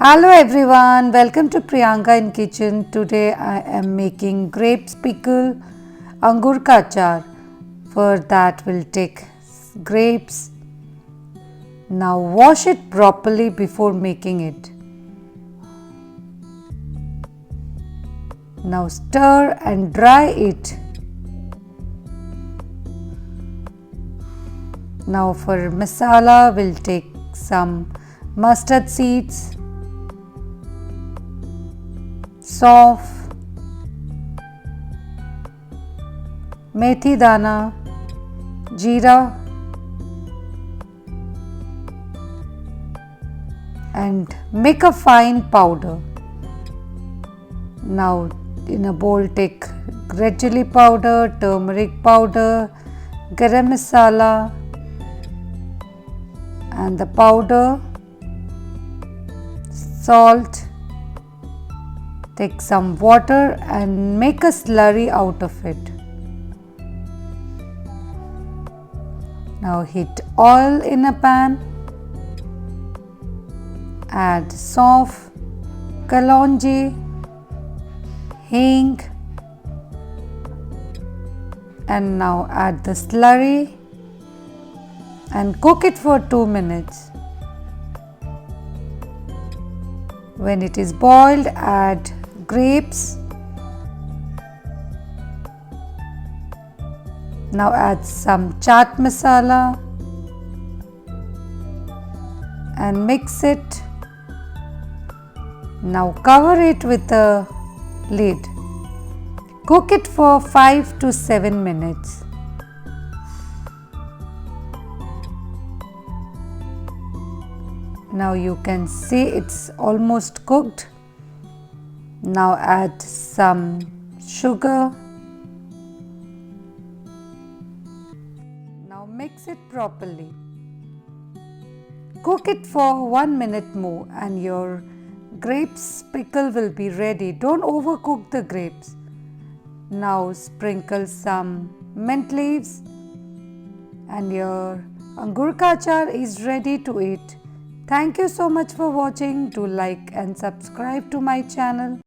Hello everyone, welcome to Priyanka in Kitchen. Today I am making grapes pickle angur ka achar. For that we'll take grapes. Now wash it properly before making it. Now stir and dry it. Now for masala we'll take some mustard seeds, सौंफ, मेथी दाना, जीरा and make a fine powder. Now in a bowl take red chili powder, turmeric powder, garam masala and the powder, salt. Take some water and make a slurry out of it. Now heat oil in a pan. Add saunf, kalonji, hing and now add the slurry and cook it for 2 minutes. When it is boiled, add grapes. Now add some chaat masala and mix it. Now cover it with a lid. Cook it for 5 to 7 minutes. Now you can see it's almost cooked. Now add some sugar. Now mix it properly. Cook it for 1 minute more and your grapes pickle will be ready. Don't overcook the grapes. Now sprinkle some mint leaves and your angur ka achar is ready to eat. Thank you so much for watching. Do like and subscribe to my channel.